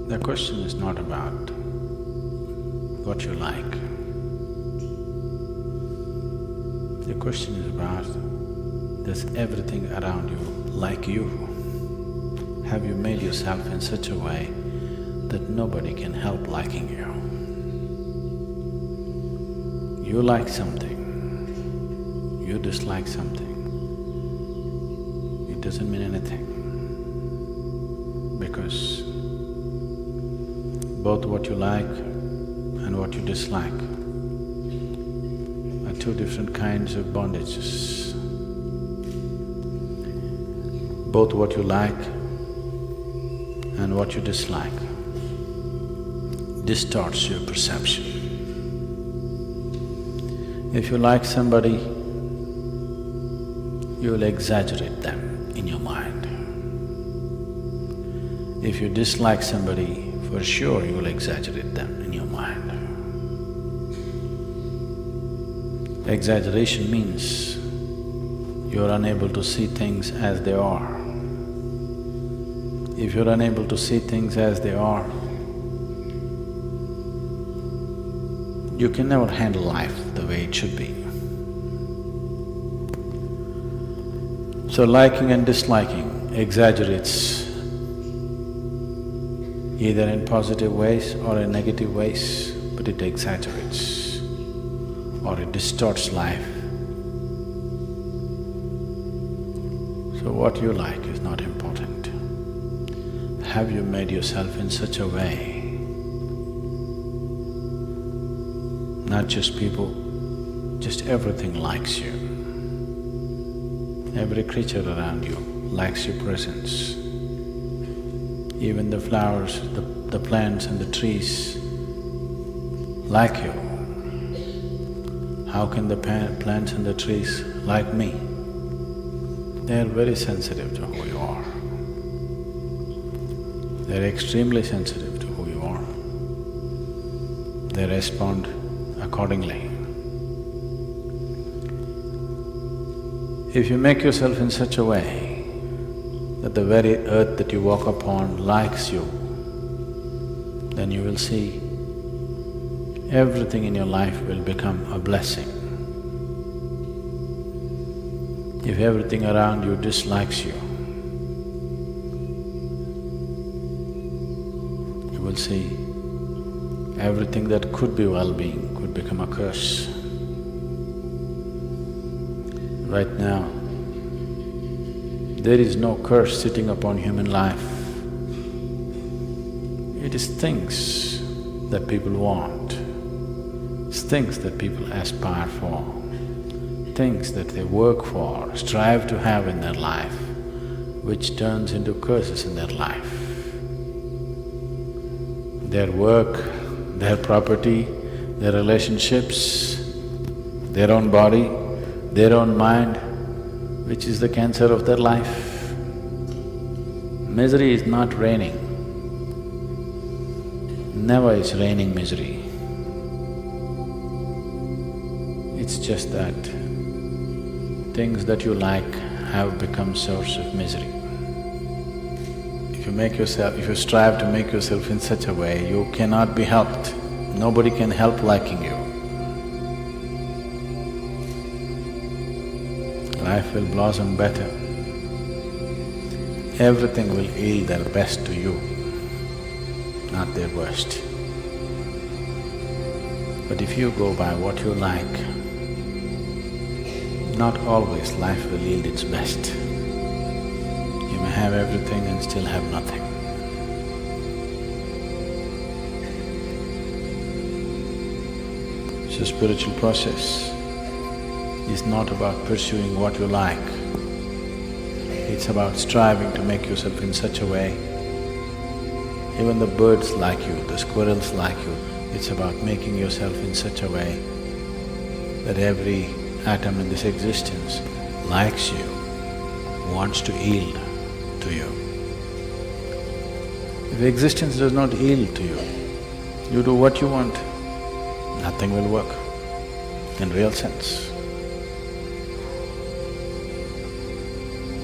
The question is not about what you like. The question is about, does everything around you like you? Have you made yourself in such a way that nobody can help liking you? You like something, you dislike something, it doesn't mean anything, because both what you like and what you dislike are two different kinds of bondages. Both what you like and what you dislike distorts your perception. If you like somebody, you will exaggerate them in your mind. If you dislike somebody, for sure you will exaggerate them in your mind. Exaggeration means you are unable to see things as they are. If you're unable to see things as they are, you can never handle life the way it should be. So liking and disliking exaggerates either in positive ways or in negative ways, but it exaggerates or it distorts life. So what you like is not important. Have you made yourself in such a way, not just people, just everything likes you. Every creature around you likes your presence. Even the flowers, the plants and the trees like you. How can the plants and the trees like me? They are very sensitive to who you are. They are extremely sensitive to who you are. They respond accordingly. If you make yourself in such a way that the very earth that you walk upon likes you, then you will see everything in your life will become a blessing. If everything around you dislikes you, you will see everything that could be well-being could become a curse. Right now, there is no curse sitting upon human life. It is things that people want, it's things that people aspire for, things that they work for, strive to have in their life, which turns into curses in their life. Their work, their property, their relationships, their own body, their own mind, which is the cancer of their life. Misery is not raining. Never is raining misery. It's just that things that you like have become source of misery. If you strive to make yourself in such a way, you cannot be helped. Nobody can help liking you. Life will blossom better. Everything will yield their best to you, not their worst. But if you go by what you like, not always life will yield its best. You may have everything and still have nothing. So spiritual process is not about pursuing what you like. It's about striving to make yourself in such a way. Even the birds like you, the squirrels like you. It's about making yourself in such a way that every atom in this existence likes you, wants to yield to you. If existence does not yield to you, you do what you want, nothing will work in real sense.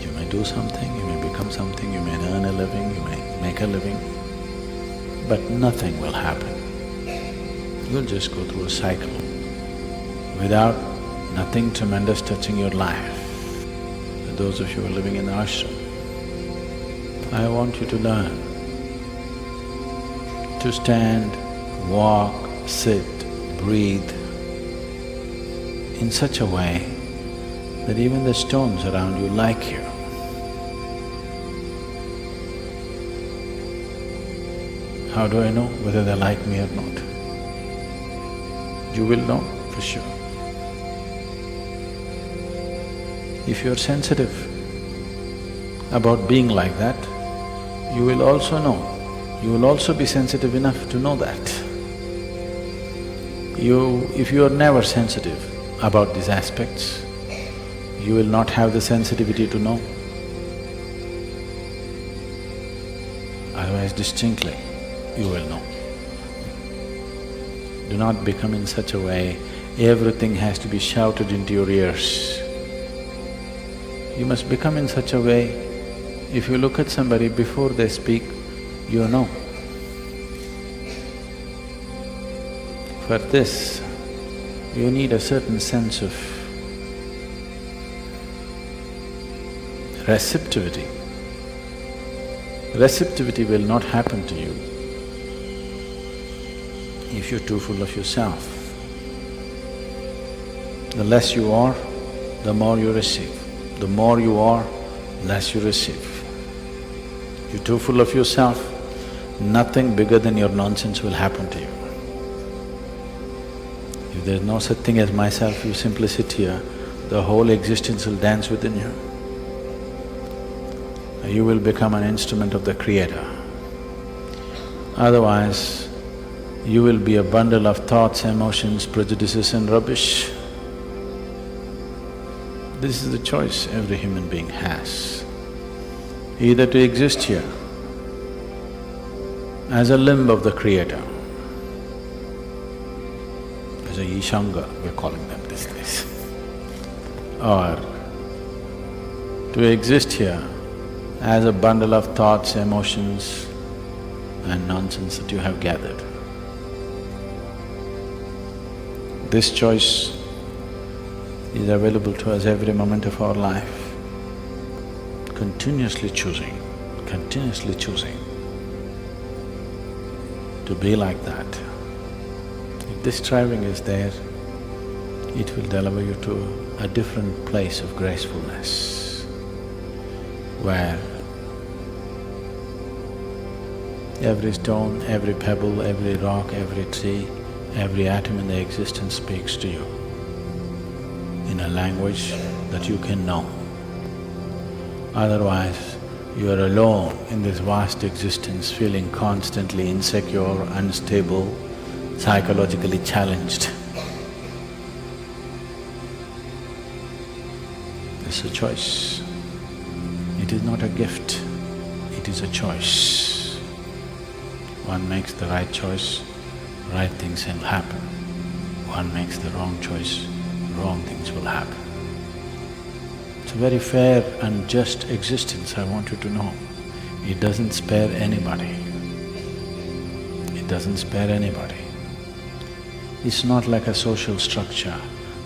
You may do something, you may become something, you may earn a living, you may make a living, but nothing will happen. You'll just go through a cycle without nothing tremendous touching your life. For those of you who are living in the ashram, I want you to learn to stand, walk, sit, breathe in such a way that even the stones around you like you. How do I know whether they like me or not? You will know for sure. If you're sensitive about being like that, you will also know, you will also be sensitive enough to know that. If you are never sensitive about these aspects, you will not have the sensitivity to know. Otherwise, distinctly, you will know. Do not become in such a way, everything has to be shouted into your ears. You must become in such a way, if you look at somebody before they speak, you know. For this, you need a certain sense of receptivity. Receptivity will not happen to you if you're too full of yourself. The less you are, the more you receive. The more you are, less you receive. If you're too full of yourself, nothing bigger than your nonsense will happen to you. If there's no such thing as myself, you simply sit here, the whole existence will dance within you. You will become an instrument of the Creator. Otherwise, you will be a bundle of thoughts, emotions, prejudices and rubbish. This is the choice every human being has. Either to exist here as a limb of the Creator, as a Ishanga, we're calling them these days, or to exist here as a bundle of thoughts, emotions and nonsense that you have gathered. This choice is available to us every moment of our life, continuously choosing to be like that. If this striving is there, it will deliver you to a different place of gracefulness, where every stone, every pebble, every rock, every tree, every atom in the existence speaks to you in a language that you can know. Otherwise, you are alone in this vast existence, feeling constantly insecure, unstable, psychologically challenged. It's a choice. It is not a gift, it is a choice. One makes the right choice, right things will happen. One makes the wrong choice, wrong things will happen. It's a very fair and just existence, I want you to know. It doesn't spare anybody. It doesn't spare anybody. It's not like a social structure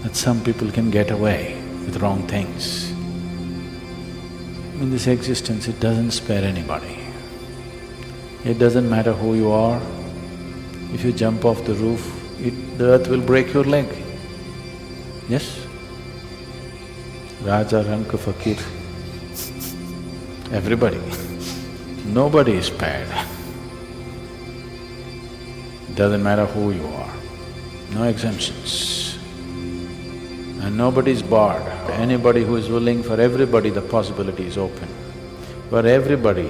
that some people can get away with wrong things. In this existence, it doesn't spare anybody. It doesn't matter who you are. If you jump off the roof, the earth will break your leg. Yes? Raja, Ranka, Fakir, everybody. Nobody is spared. Doesn't matter who you are, no exemptions. And nobody is barred. Anybody who is willing, for everybody the possibility is open. For everybody,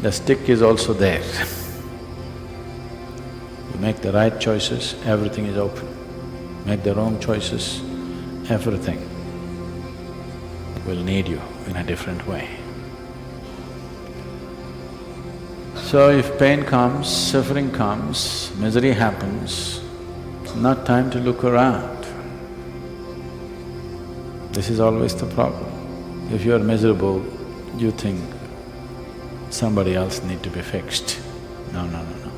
the stick is also there. You make the right choices, everything is open. Make the wrong choices, everything will need you in a different way. So if pain comes, suffering comes, misery happens, it's not time to look around. This is always the problem. If you are miserable, you think somebody else need to be fixed. No, no, no, no.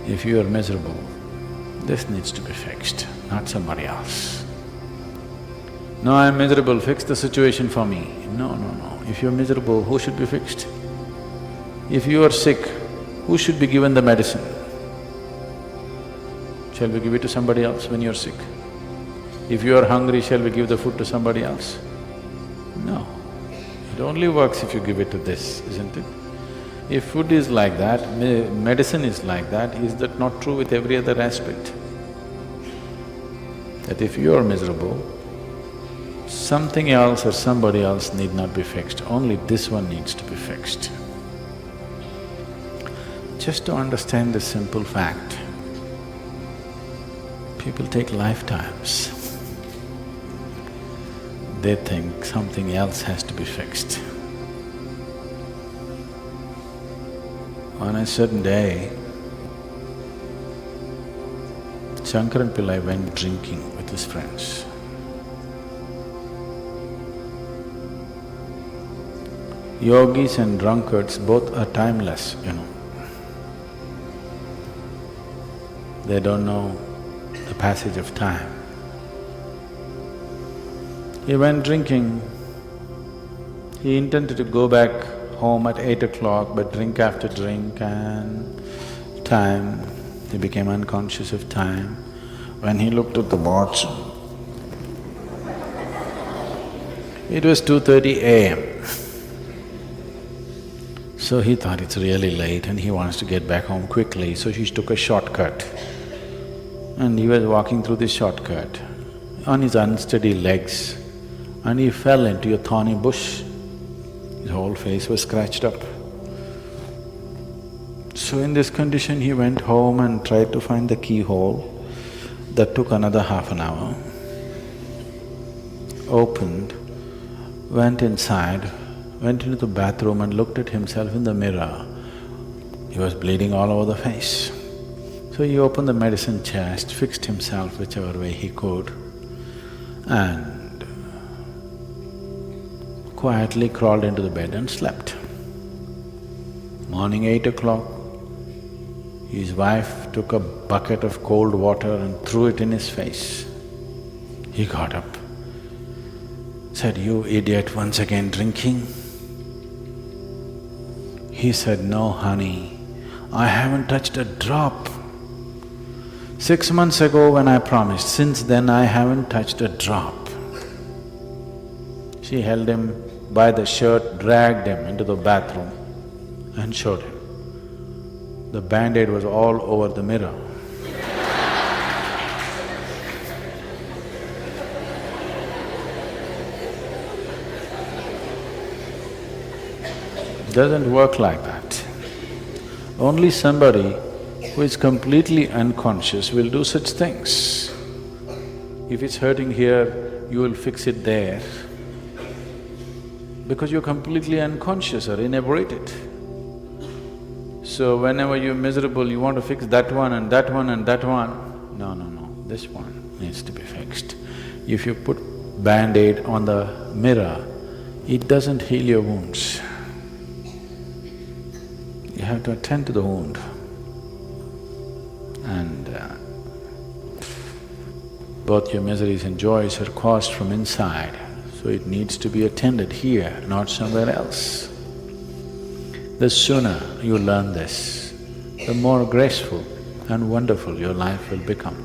If you are miserable, this needs to be fixed, not somebody else. No, I'm miserable, fix the situation for me. No, no, no. If you're miserable, who should be fixed? If you are sick, who should be given the medicine? Shall we give it to somebody else when you're sick? If you are hungry, shall we give the food to somebody else? No. It only works if you give it to this, isn't it? If food is like that, medicine is like that, is that not true with every other aspect? That if you are miserable, something else or somebody else need not be fixed, only this one needs to be fixed. Just to understand this simple fact, people take lifetimes. They think something else has to be fixed. On a certain day, Shankaran Pillai went drinking with his friends. Yogis and drunkards both are timeless, you know. They don't know the passage of time. He went drinking. He intended to go back home at 8 o'clock, but drink after drink and time, he became unconscious of time. When he looked at the watch, it was 2:30 a.m. So he thought it's really late and he wants to get back home quickly, so he took a shortcut. And he was walking through this shortcut on his unsteady legs, and he fell into a thorny bush. His whole face was scratched up. So in this condition, he went home and tried to find the keyhole. That took another half an hour. Opened, went inside, went into the bathroom and looked at himself in the mirror. He was bleeding all over the face. So he opened the medicine chest, fixed himself whichever way he could, and quietly crawled into the bed and slept. Morning 8 o'clock, his wife took a bucket of cold water and threw it in his face. He got up, said, "You idiot, once again drinking?" He said, "No, honey, I haven't touched a drop. 6 months ago when I promised, since then I haven't touched a drop." She held him by the shirt, dragged him into the bathroom and showed him. The band-aid was all over the mirror. Doesn't work like that. Only somebody who is completely unconscious will do such things. If it's hurting here, you will fix it there, because you're completely unconscious or inebriated. So whenever you're miserable, you want to fix that one and that one and that one. No, no, no, this one needs to be fixed. If you put band-aid on the mirror, it doesn't heal your wounds. You have to attend to the wound. And both your miseries and joys are caused from inside, so it needs to be attended here, not somewhere else. The sooner you learn this, the more graceful and wonderful your life will become.